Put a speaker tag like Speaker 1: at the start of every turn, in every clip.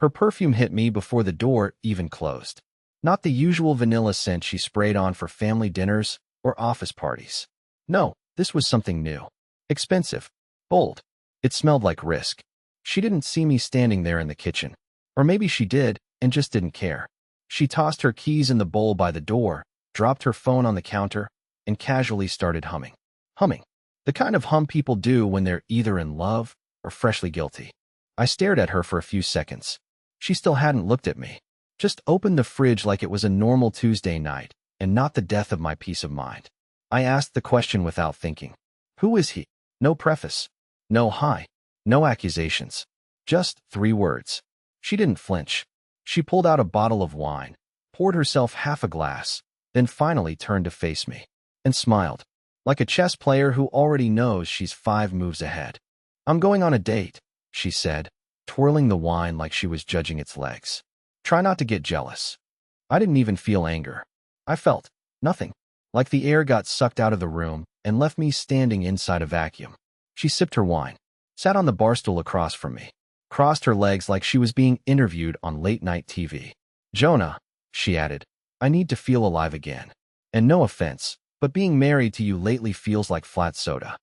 Speaker 1: Her perfume hit me before the door even closed. Not the usual vanilla scent she sprayed on for family dinners or office parties. No, this was something new. Expensive. Bold. It smelled like risk. She didn't see me standing there in the kitchen. Or maybe she did and just didn't care. She tossed her keys in the bowl by the door, dropped her phone on the counter, and casually started humming. Humming. The kind of hum people do when they're either in love or freshly guilty. I stared at her for a few seconds. She still hadn't looked at me. Just opened the fridge like it was a normal Tuesday night and not the death of my peace of mind. I asked the question without thinking. Who is he? No preface. No hi. No accusations. Just 3 words. She didn't flinch. She pulled out a bottle of wine, poured herself half a glass, then finally turned to face me and smiled, like a chess player who already knows she's 5 moves ahead. I'm going on a date, she said, twirling the wine like she was judging its legs. Try not to get jealous. I didn't even feel anger. I felt nothing, like the air got sucked out of the room and left me standing inside a vacuum. She sipped her wine, sat on the bar stool across from me, crossed her legs like she was being interviewed on late-night TV. Jonah, she added, I need to feel alive again. And no offense, but being married to you lately feels like flat soda.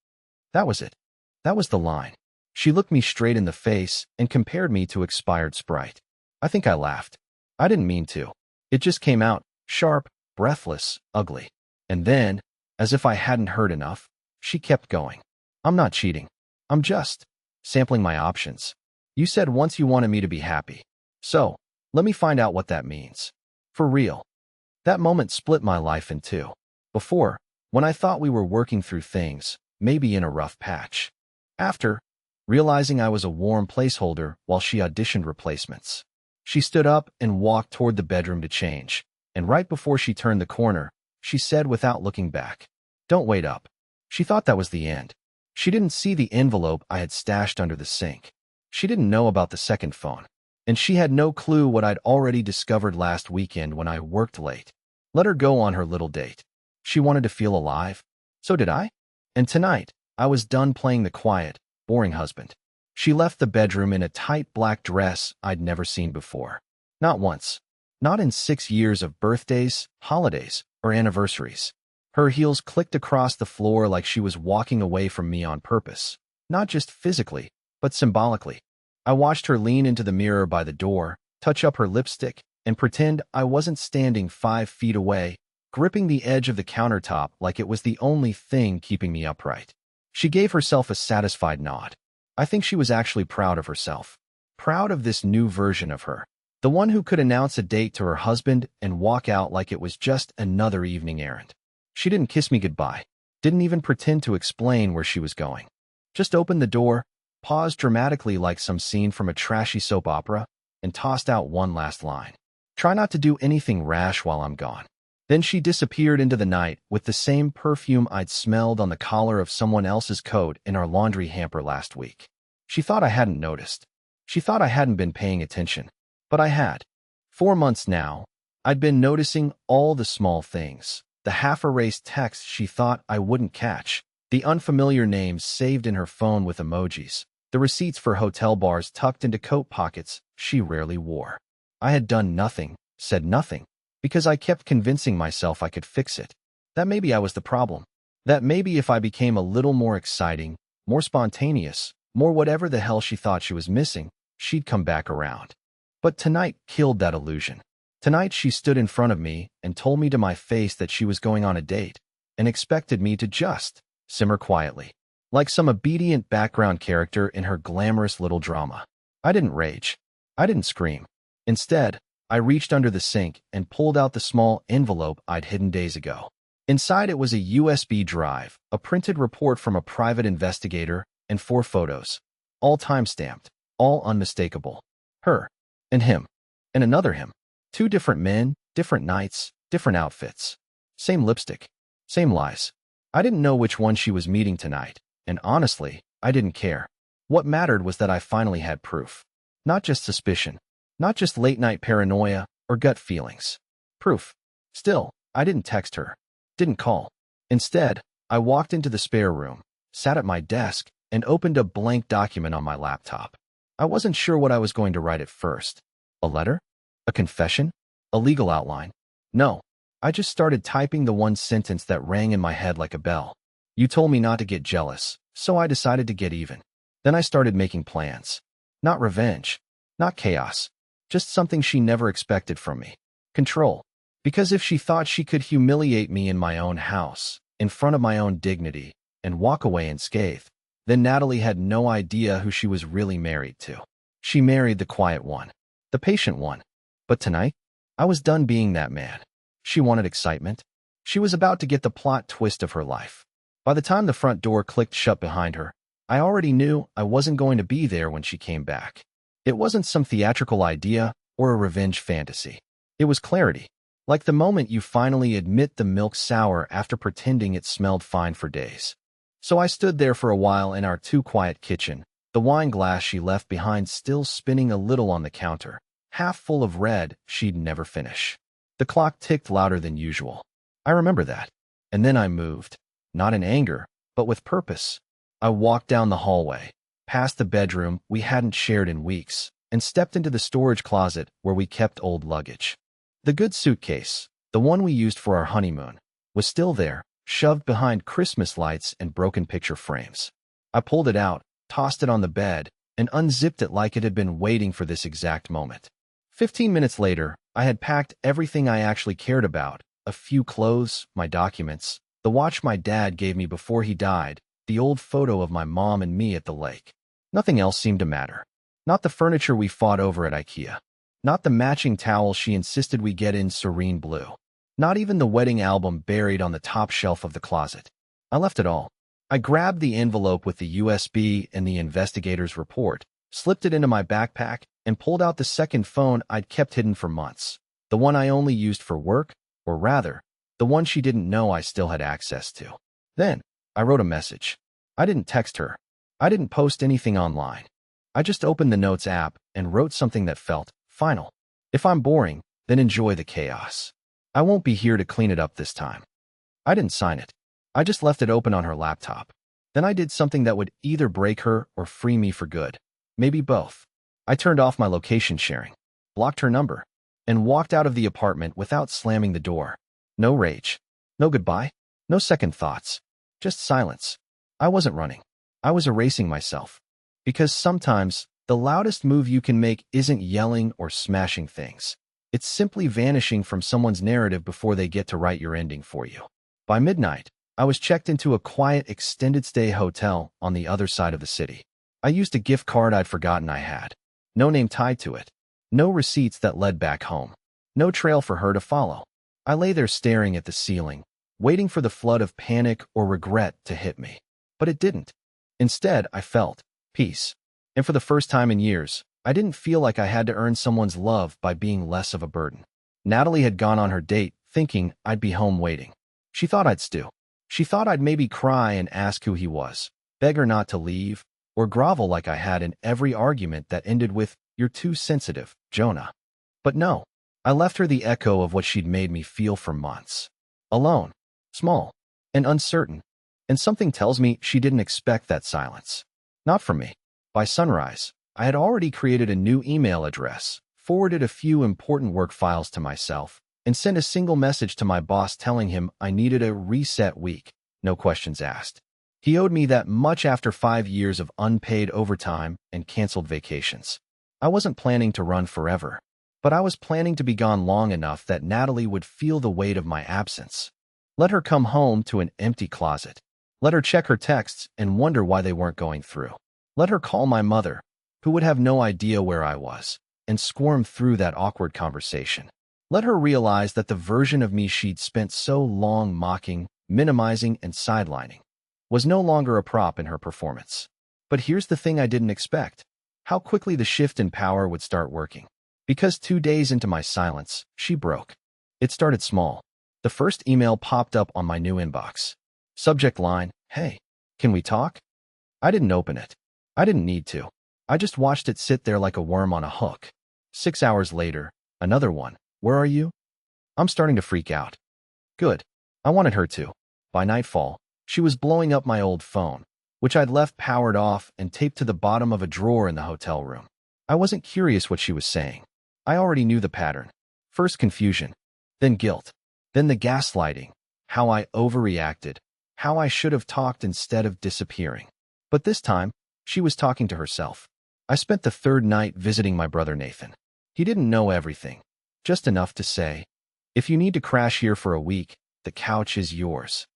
Speaker 1: That was it. That was the line. She looked me straight in the face and compared me to expired Sprite. I think I laughed. I didn't mean to. It just came out, sharp, breathless, ugly. And then, as if I hadn't heard enough, she kept going. I'm not cheating. I'm just sampling my options. You said once you wanted me to be happy. So, let me find out what that means. For real. That moment split my life in 2. Before, when I thought we were working through things, maybe in a rough patch. After, realizing I was a warm placeholder while she auditioned replacements. She stood up and walked toward the bedroom to change, and right before she turned the corner, she said without looking back, Don't wait up. She thought that was the end. She didn't see the envelope I had stashed under the sink. She didn't know about the second phone, and she had no clue what I'd already discovered last weekend when I worked late. Let her go on her little date. She wanted to feel alive. So did I. And tonight, I was done playing the quiet, boring husband. She left the bedroom in a tight black dress I'd never seen before. Not once. Not in 6 years of birthdays, holidays, or anniversaries. Her heels clicked across the floor like she was walking away from me on purpose. Not just physically, but symbolically. I watched her lean into the mirror by the door, touch up her lipstick, and pretend I wasn't standing 5 feet away, gripping the edge of the countertop like it was the only thing keeping me upright. She gave herself a satisfied nod. I think she was actually proud of herself. Proud of this new version of her. The one who could announce a date to her husband and walk out like it was just another evening errand. She didn't kiss me goodbye. Didn't even pretend to explain where she was going. Just opened the door, paused dramatically like some scene from a trashy soap opera, and tossed out one last line. Try not to do anything rash while I'm gone. Then she disappeared into the night with the same perfume I'd smelled on the collar of someone else's coat in our laundry hamper last week. She thought I hadn't noticed. She thought I hadn't been paying attention. But I had. 4 months now, I'd been noticing all the small things. The half-erased texts she thought I wouldn't catch. The unfamiliar names saved in her phone with emojis. The receipts for hotel bars tucked into coat pockets she rarely wore. I had done nothing, said nothing, because I kept convincing myself I could fix it. That maybe I was the problem. That maybe if I became a little more exciting, more spontaneous, more whatever the hell she thought she was missing, she'd come back around. But tonight killed that illusion. Tonight she stood in front of me and told me to my face that she was going on a date and expected me to just simmer quietly, like some obedient background character in her glamorous little drama. I didn't rage. I didn't scream. Instead, I reached under the sink and pulled out the small envelope I'd hidden days ago. Inside it was a USB drive, a printed report from a private investigator, and 4 photos. All time-stamped, all unmistakable. Her, and him, and another him. 2 different men, different nights, different outfits. Same lipstick, same lies. I didn't know which one she was meeting tonight, and honestly, I didn't care. What mattered was that I finally had proof. Not just suspicion. Not just late-night paranoia or gut feelings. Proof. Still, I didn't text her. Didn't call. Instead, I walked into the spare room, sat at my desk, and opened a blank document on my laptop. I wasn't sure what I was going to write at first. A letter? A confession? A legal outline? No. I just started typing the one sentence that rang in my head like a bell. You told me not to get jealous, so I decided to get even. Then I started making plans. Not revenge. Not chaos. Just something she never expected from me. Control. Because if she thought she could humiliate me in my own house, in front of my own dignity, and walk away unscathed, then Natalie had no idea who she was really married to. She married the quiet one. The patient one. But tonight, I was done being that man. She wanted excitement. She was about to get the plot twist of her life. By the time the front door clicked shut behind her, I already knew I wasn't going to be there when she came back. It wasn't some theatrical idea or a revenge fantasy. It was clarity. Like the moment you finally admit the milk's sour after pretending it smelled fine for days. So I stood there for a while in our too-quiet kitchen, the wine glass she left behind still spinning a little on the counter, half full of red she'd never finish. The clock ticked louder than usual. I remember that. And then I moved. Not in anger, but with purpose. I walked down the hallway, past the bedroom we hadn't shared in weeks, and stepped into the storage closet where we kept old luggage. The good suitcase, the one we used for our honeymoon, was still there, shoved behind Christmas lights and broken picture frames. I pulled it out, tossed it on the bed, and unzipped it like it had been waiting for this exact moment. 15 minutes later, I had packed everything I actually cared about, a few clothes, my documents, the watch my dad gave me before he died, the old photo of my mom and me at the lake. Nothing else seemed to matter. Not the furniture we fought over at IKEA. Not the matching towel she insisted we get in serene blue. Not even the wedding album buried on the top shelf of the closet. I left it all. I grabbed the envelope with the USB and the investigator's report, slipped it into my backpack, and pulled out the second phone I'd kept hidden for months. The one I only used for work, or rather, the one she didn't know I still had access to. Then, I wrote a message. I didn't text her. I didn't post anything online. I just opened the Notes app and wrote something that felt final. If I'm boring, then enjoy the chaos. I won't be here to clean it up this time. I didn't sign it. I just left it open on her laptop. Then I did something that would either break her or free me for good. Maybe both. I turned off my location sharing, blocked her number, and walked out of the apartment without slamming the door. No rage. No goodbye. No second thoughts. Just silence. I wasn't running. I was erasing myself. Because sometimes, the loudest move you can make isn't yelling or smashing things. It's simply vanishing from someone's narrative before they get to write your ending for you. By midnight, I was checked into a quiet extended-stay hotel on the other side of the city. I used a gift card I'd forgotten I had. No name tied to it. No receipts that led back home. No trail for her to follow. I lay there staring at the ceiling, waiting for the flood of panic or regret to hit me. But it didn't. Instead, I felt peace. And for the first time in years, I didn't feel like I had to earn someone's love by being less of a burden. Natalie had gone on her date, thinking I'd be home waiting. She thought I'd stew. She thought I'd maybe cry and ask who he was, beg her not to leave, or grovel like I had in every argument that ended with, "You're too sensitive, Jonah." But no, I left her the echo of what she'd made me feel for months. Alone, small, and uncertain. And something tells me she didn't expect that silence. Not from me. By sunrise, I had already created a new email address, forwarded a few important work files to myself, and sent a single message to my boss telling him I needed a reset week, no questions asked. He owed me that much after 5 years of unpaid overtime and canceled vacations. I wasn't planning to run forever, but I was planning to be gone long enough that Natalie would feel the weight of my absence. Let her come home to an empty closet. Let her check her texts and wonder why they weren't going through. Let her call my mother, who would have no idea where I was, and squirm through that awkward conversation. Let her realize that the version of me she'd spent so long mocking, minimizing, and sidelining was no longer a prop in her performance. But here's the thing I didn't expect: how quickly the shift in power would start working. Because 2 days into my silence, she broke. It started small. The first email popped up on my new inbox. Subject line, "Hey, can we talk?" I didn't open it. I didn't need to. I just watched it sit there like a worm on a hook. 6 hours later, another one. "Where are you?" I'm starting to freak out. Good. I wanted her to. By nightfall, she was blowing up my old phone, which I'd left powered off and taped to the bottom of a drawer in the hotel room. I wasn't curious what she was saying. I already knew the pattern. First confusion, then guilt, then the gaslighting, how I overreacted, how I should have talked instead of disappearing. But this time, she was talking to herself. I spent the third night visiting my brother Nathan. He didn't know everything, just enough to say, "If you need to crash here for a week, the couch is yours."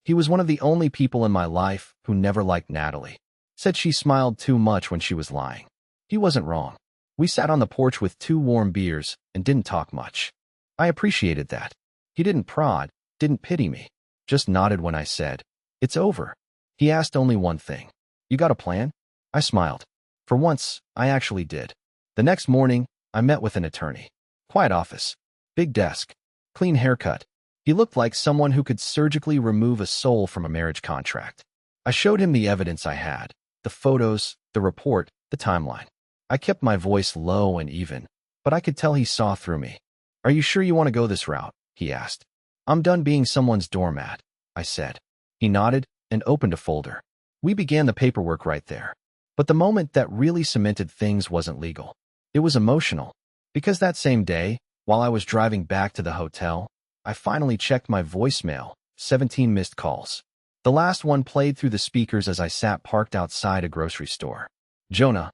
Speaker 1: He was one of the only people in my life who never liked Natalie. Said she smiled too much when she was lying. He wasn't wrong. We sat on the porch with 2 warm beers and didn't talk much. I appreciated that. He didn't prod, didn't pity me, just nodded when I said, "It's over." He asked only one thing. "You got a plan?" I smiled. For once, I actually did. The next morning, I met with an attorney. Quiet office. Big desk. Clean haircut. He looked like someone who could surgically remove a soul from a marriage contract. I showed him the evidence I had, the photos, the report, the timeline. I kept my voice low and even, but I could tell he saw through me. "Are you sure you want to go this route?" he asked. "I'm done being someone's doormat," I said. He nodded and opened a folder. We began the paperwork right there. But the moment that really cemented things wasn't legal. It was emotional. Because that same day, while I was driving back to the hotel, I finally checked my voicemail, 17 missed calls. The last one played through the speakers as I sat parked outside a grocery store. "Jonah,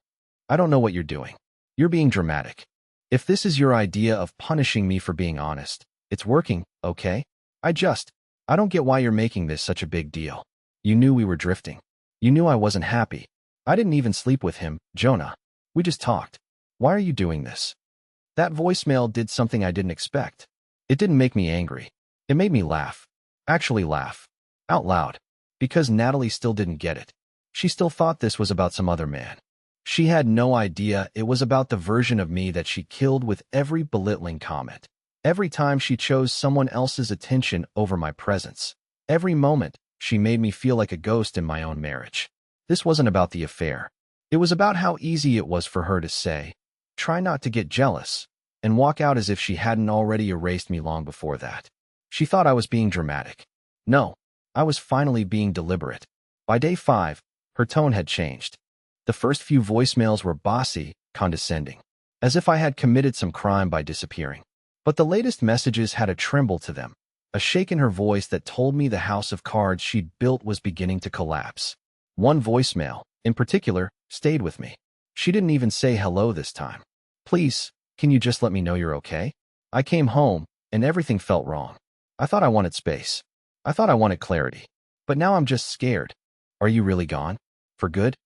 Speaker 1: I don't know what you're doing. You're being dramatic. If this is your idea of punishing me for being honest, it's working, okay? I don't get why you're making this such a big deal. You knew we were drifting. You knew I wasn't happy. I didn't even sleep with him, Jonah. We just talked. Why are you doing this?" That voicemail did something I didn't expect. It didn't make me angry. It made me laugh. Actually laugh. Out loud. Because Natalie still didn't get it. She still thought this was about some other man. She had no idea it was about the version of me that she killed with every belittling comment. Every time she chose someone else's attention over my presence. Every moment, she made me feel like a ghost in my own marriage. This wasn't about the affair. It was about how easy it was for her to say, "Try not to get jealous," and walk out as if she hadn't already erased me long before that. She thought I was being dramatic. No, I was finally being deliberate. By day 5, her tone had changed. The first few voicemails were bossy, condescending, as if I had committed some crime by disappearing. But the latest messages had a tremble to them, a shake in her voice that told me the house of cards she'd built was beginning to collapse. One voicemail, in particular, stayed with me. She didn't even say hello this time. "Please, can you just let me know you're okay?" I came home, and everything felt wrong. I thought I wanted space. I thought I wanted clarity. But now I'm just scared. "Are you really gone? For good?"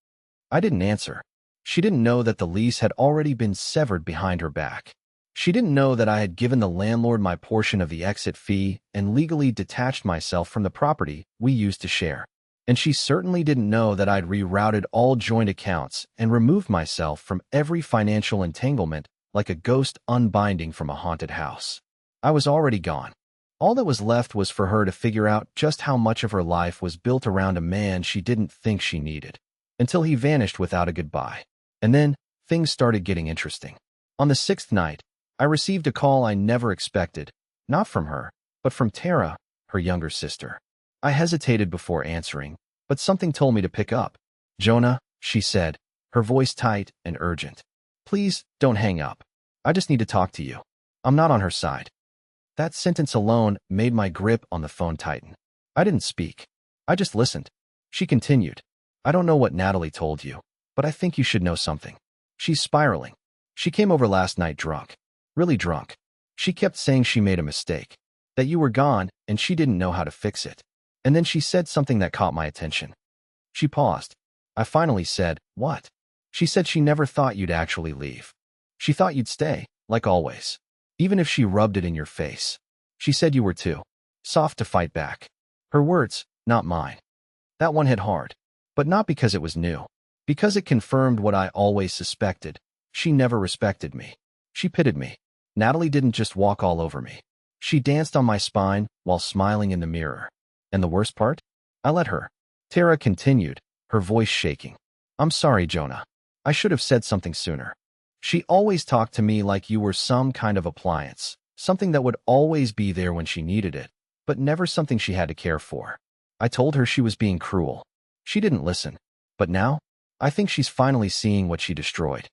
Speaker 1: I didn't answer. She didn't know that the lease had already been severed behind her back. She didn't know that I had given the landlord my portion of the exit fee and legally detached myself from the property we used to share. And she certainly didn't know that I'd rerouted all joint accounts and removed myself from every financial entanglement like a ghost unbinding from a haunted house. I was already gone. All that was left was for her to figure out just how much of her life was built around a man she didn't think she needed, until he vanished without a goodbye. And then, things started getting interesting. On the 6th night, I received a call I never expected, not from her, but from Tara, her younger sister. I hesitated before answering, but something told me to pick up. "Jonah," she said, her voice tight and urgent. "Please, don't hang up. I just need to talk to you. I'm not on her side." That sentence alone made my grip on the phone tighten. I didn't speak. I just listened. She continued, "I don't know what Natalie told you, but I think you should know something. She's spiraling. She came over last night drunk. Really drunk. She kept saying she made a mistake, that you were gone and she didn't know how to fix it. And then she said something that caught my attention." She paused. I finally said, "What?" She said she never thought you'd actually leave. She thought you'd stay, like always, even if she rubbed it in your face. She said you were too soft to fight back. Her words, not mine. That one hit hard, but not because it was new. Because it confirmed what I always suspected. She never respected me. She pitied me. Natalie didn't just walk all over me. She danced on my spine while smiling in the mirror. And the worst part? I let her. Tara continued, her voice shaking. "I'm sorry, Jonah. I should have said something sooner. She always talked to me like you were some kind of appliance, something that would always be there when she needed it, but never something she had to care for. I told her she was being cruel. She didn't listen. But now, I think she's finally seeing what she destroyed.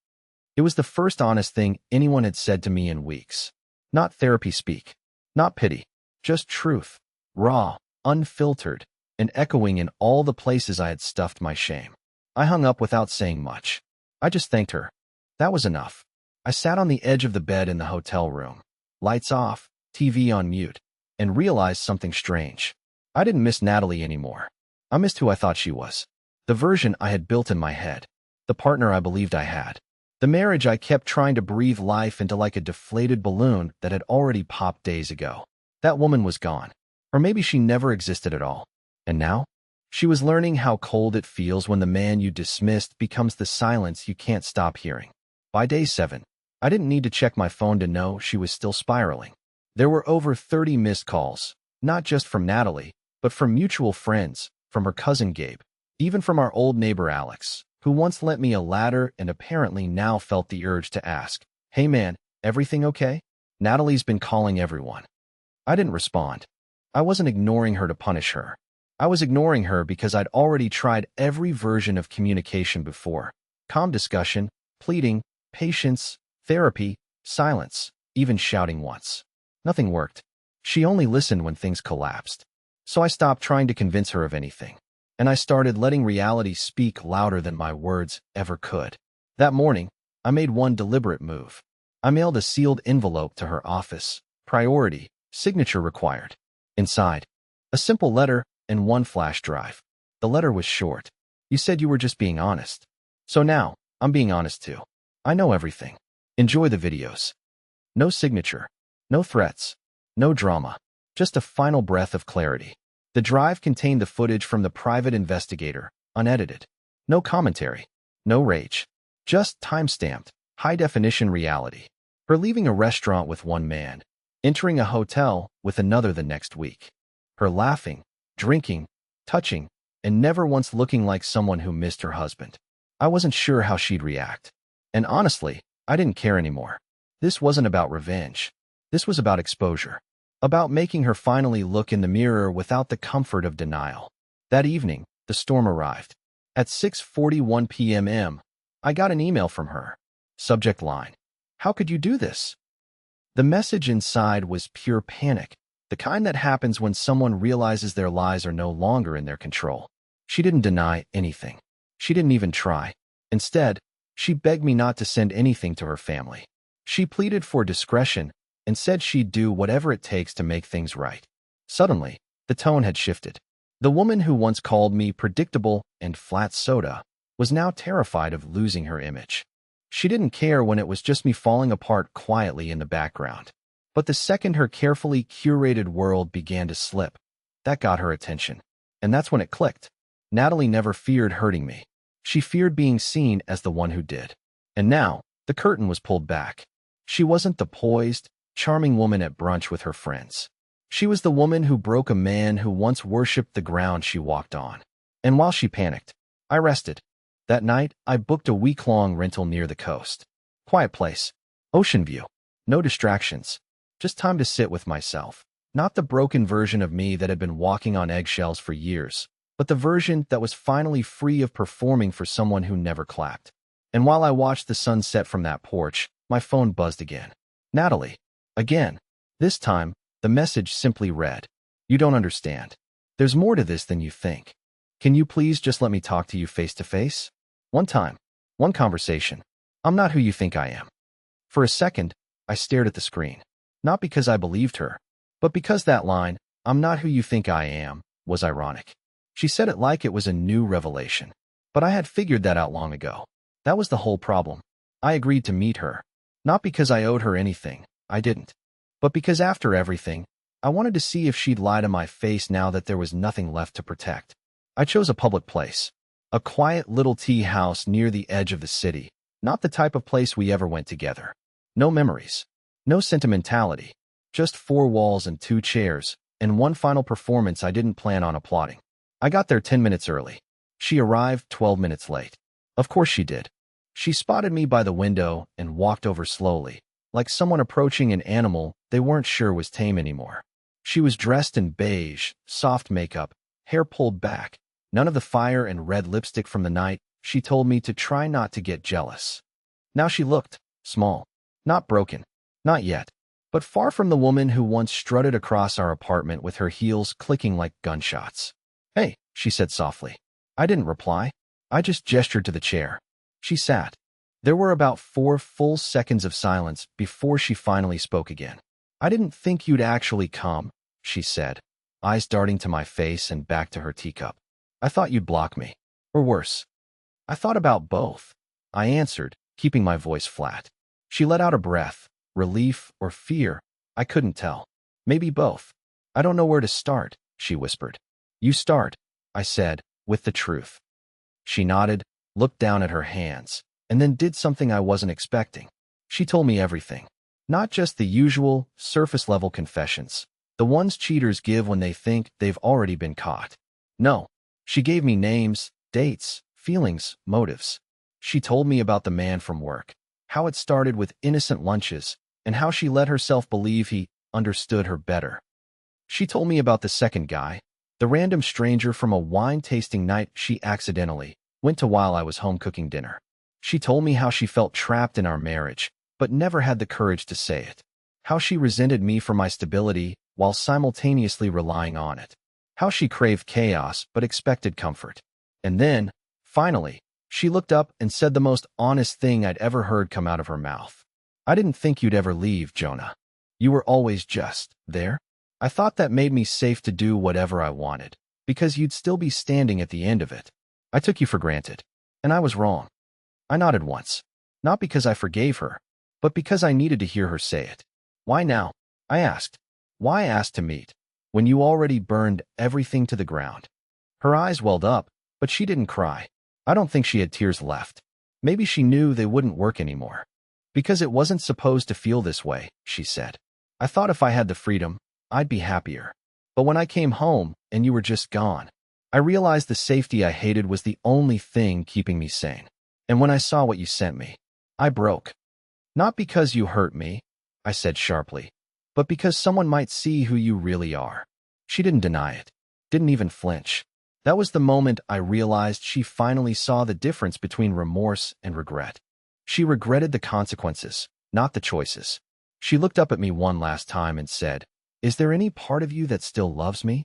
Speaker 1: It was the first honest thing anyone had said to me in weeks. Not therapy speak. Not pity. Just truth. Raw, unfiltered, and echoing in all the places I had stuffed my shame. I hung up without saying much. I just thanked her. That was enough. I sat on the edge of the bed in the hotel room. Lights off, TV on mute, and realized something strange. I didn't miss Natalie anymore. I missed who I thought she was. The version I had built in my head. The partner I believed I had. The marriage I kept trying to breathe life into like a deflated balloon that had already popped days ago. That woman was gone. Or maybe she never existed at all. And now? She was learning how cold it feels when the man you dismissed becomes the silence you can't stop hearing. By day 7, I didn't need to check my phone to know she was still spiraling. There were over 30 missed calls, not just from Natalie, but from mutual friends, from her cousin Gabe, even from our old neighbor Alex, who once lent me a ladder and apparently now felt the urge to ask, "Hey man, everything okay?" Natalie's been calling everyone. I didn't respond. I wasn't ignoring her to punish her. I was ignoring her because I'd already tried every version of communication before. Calm discussion, pleading, patience, therapy, silence, even shouting once. Nothing worked. She only listened when things collapsed. So I stopped trying to convince her of anything. And I started letting reality speak louder than my words ever could. That morning, I made one deliberate move. I mailed a sealed envelope to her office. Priority, signature required. Inside, a simple letter and one flash drive. The letter was short. "You said you were just being honest. So now, I'm being honest too. I know everything. Enjoy the videos." No signature. No threats. No drama. Just a final breath of clarity. The drive contained the footage from the private investigator, unedited. No commentary. No rage. Just time-stamped, high-definition reality. Her leaving a restaurant with one man, entering a hotel with another the next week. Her laughing, drinking, touching, and never once looking like someone who missed her husband. I wasn't sure how she'd react. And honestly, I didn't care anymore. This wasn't about revenge. This was about exposure. About making her finally look in the mirror without the comfort of denial. That evening, the storm arrived. At 6:41 p.m., I got an email from her. Subject line: "How could you do this?" The message inside was pure panic, the kind that happens when someone realizes their lies are no longer in their control. She didn't deny anything. She didn't even try. Instead, she begged me not to send anything to her family. She pleaded for discretion and said she'd do whatever it takes to make things right. Suddenly, the tone had shifted. The woman who once called me predictable and flat soda was now terrified of losing her image. She didn't care when it was just me falling apart quietly in the background. But the second her carefully curated world began to slip, that got her attention. And that's when it clicked. Natalie never feared hurting me. She feared being seen as the one who did. And now, the curtain was pulled back. She wasn't the poised, charming woman at brunch with her friends. She was the woman who broke a man who once worshipped the ground she walked on. And while she panicked, I rested. That night, I booked a week-long rental near the coast. Quiet place. Ocean view. No distractions. Just time to sit with myself. Not the broken version of me that had been walking on eggshells for years, but the version that was finally free of performing for someone who never clapped. And while I watched the sun set from that porch, my phone buzzed again. Natalie. Again. This time, the message simply read, "You don't understand. There's more to this than you think. Can you please just let me talk to you face to face? One time. One conversation. I'm not who you think I am." For a second, I stared at the screen. Not because I believed her, but because that line, "I'm not who you think I am," was ironic. She said it like it was a new revelation. But I had figured that out long ago. That was the whole problem. I agreed to meet her. Not because I owed her anything. I didn't. But because after everything, I wanted to see if she'd lie to my face now that there was nothing left to protect. I chose a public place. A quiet little tea house near the edge of the city. Not the type of place we ever went together. No memories. No sentimentality. Just 4 walls and 2 chairs, and one final performance I didn't plan on applauding. I got there 10 minutes early. She arrived 12 minutes late. Of course she did. She spotted me by the window and walked over slowly, like someone approaching an animal they weren't sure was tame anymore. She was dressed in beige, soft makeup, hair pulled back, None of the fire and red lipstick from the night. She told me to try not to get jealous. Now she looked small, not broken, not yet, but far from the woman who once strutted across our apartment with her heels clicking like gunshots. "Hey," she said softly. I didn't reply. I just gestured to the chair. She sat. There were about 4 full seconds of silence before she finally spoke again. "I didn't think you'd actually come," she said, eyes darting to my face and back to her teacup. "I thought you'd block me. Or worse." "I thought about both," I answered, keeping my voice flat. She let out a breath, relief or fear. I couldn't tell. "Maybe both. I don't know where to start," she whispered. "You start," I said, with the truth. She nodded, looked down at her hands, and then did something I wasn't expecting. She told me everything. Not just the usual, surface-level confessions, the ones cheaters give when they think they've already been caught. No, she gave me names, dates, feelings, motives. She told me about the man from work, how it started with innocent lunches, and how she let herself believe he understood her better. She told me about the second guy, the random stranger from a wine-tasting night she accidentally went to while I was home cooking dinner. She told me how she felt trapped in our marriage, but never had the courage to say it. How she resented me for my stability while simultaneously relying on it. How she craved chaos but expected comfort. And then, finally, she looked up and said the most honest thing I'd ever heard come out of her mouth. "I didn't think you'd ever leave, Jonah. You were always just there. I thought that made me safe to do whatever I wanted, because you'd still be standing at the end of it. I took you for granted, and I was wrong." I nodded once, not because I forgave her, but because I needed to hear her say it. "Why now?" I asked. "Why ask to meet, when you already burned everything to the ground?" Her eyes welled up, but she didn't cry. I don't think she had tears left. Maybe she knew they wouldn't work anymore. "Because it wasn't supposed to feel this way," she said. "I thought if I had the freedom, I'd be happier. But when I came home and you were just gone, I realized the safety I hated was the only thing keeping me sane. And when I saw what you sent me, I broke. Not because you hurt me," I said sharply, "but because someone might see who you really are." She didn't deny it, didn't even flinch. That was the moment I realized she finally saw the difference between remorse and regret. She regretted the consequences, not the choices. She looked up at me one last time and said, "Is there any part of you that still loves me?"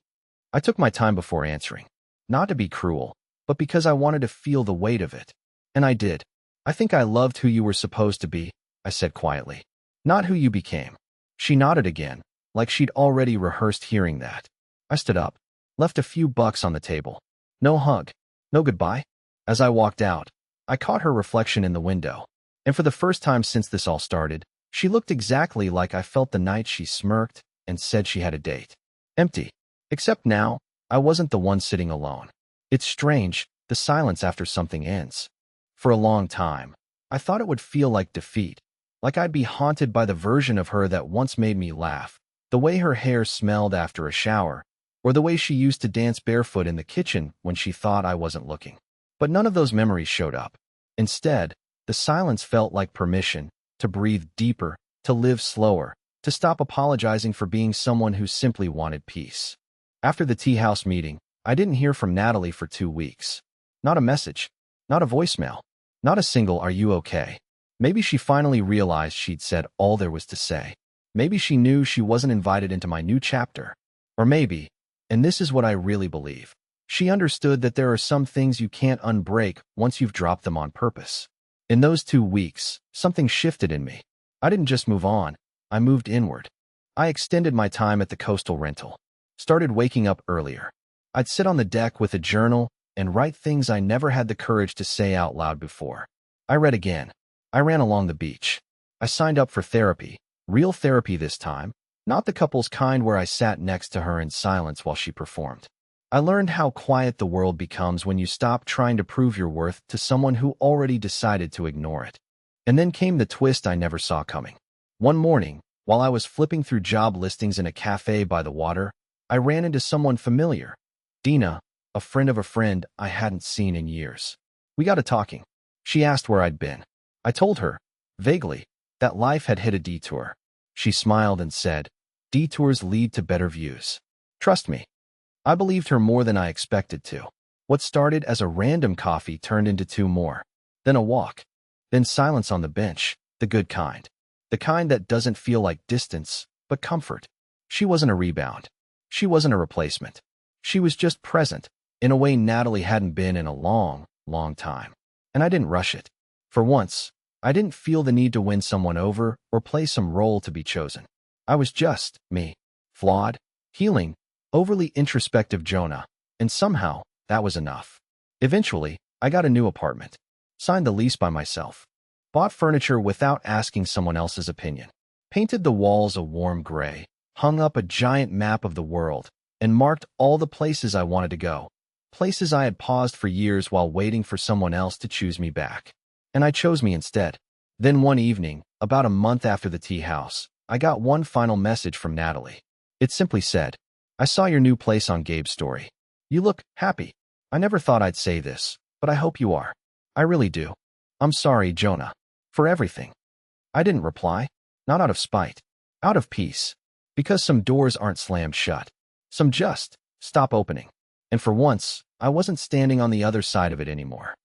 Speaker 1: I took my time before answering, not to be cruel, but because I wanted to feel the weight of it. And I did. "I think I loved who you were supposed to be," I said quietly, "not who you became." She nodded again, like she'd already rehearsed hearing that. I stood up, left a few bucks on the table. No hug, no goodbye. As I walked out, I caught her reflection in the window, and for the first time since this all started, she looked exactly like I felt the night she smirked and said she had a date. Empty. Except now, I wasn't the one sitting alone. It's strange, the silence after something ends. For a long time, I thought it would feel like defeat, like I'd be haunted by the version of her that once made me laugh, the way her hair smelled after a shower, or the way she used to dance barefoot in the kitchen when she thought I wasn't looking. But none of those memories showed up. Instead, the silence felt like permission to breathe deeper, to live slower, to stop apologizing for being someone who simply wanted peace. After the tea house meeting, I didn't hear from Natalie for 2 weeks. Not a message, not a voicemail, not a single "Are you okay?" Maybe she finally realized she'd said all there was to say. Maybe she knew she wasn't invited into my new chapter. Or maybe, and this is what I really believe, she understood that there are some things you can't unbreak once you've dropped them on purpose. In those 2 weeks, something shifted in me. I didn't just move on, I moved inward. I extended my time at the coastal rental, started waking up earlier. I'd sit on the deck with a journal and write things I never had the courage to say out loud before. I read again. I ran along the beach. I signed up for therapy, real therapy this time, not the couple's kind where I sat next to her in silence while she performed. I learned how quiet the world becomes when you stop trying to prove your worth to someone who already decided to ignore it. And then came the twist I never saw coming. One morning, while I was flipping through job listings in a cafe by the water, I ran into someone familiar. Dina, a friend of a friend I hadn't seen in years. We got to talking. She asked where I'd been. I told her, vaguely, that life had hit a detour. She smiled and said, "Detours lead to better views. Trust me." I believed her more than I expected to. What started as a random coffee turned into two more. Then a walk. Then silence on the bench, the good kind. The kind that doesn't feel like distance, but comfort. She wasn't a rebound. She wasn't a replacement. She was just present, in a way Natalie hadn't been in a long, long time. And I didn't rush it. For once, I didn't feel the need to win someone over or play some role to be chosen. I was just me. Flawed, healing, overly introspective Jonah. And somehow, that was enough. Eventually, I got a new apartment. Signed the lease by myself. Bought furniture without asking someone else's opinion. Painted the walls a warm gray. Hung up a giant map of the world. And marked all the places I wanted to go. Places I had paused for years while waiting for someone else to choose me back. And I chose me instead. Then one evening, about a month after the tea house, I got one final message from Natalie. It simply said, "I saw your new place on Gabe's story. You look happy. I never thought I'd say this, but I hope you are. I really do. I'm sorry, Jonah, for everything." I didn't reply, not out of spite, out of peace, because some doors aren't slammed shut. Some just stop opening. And for once, I wasn't standing on the other side of it anymore.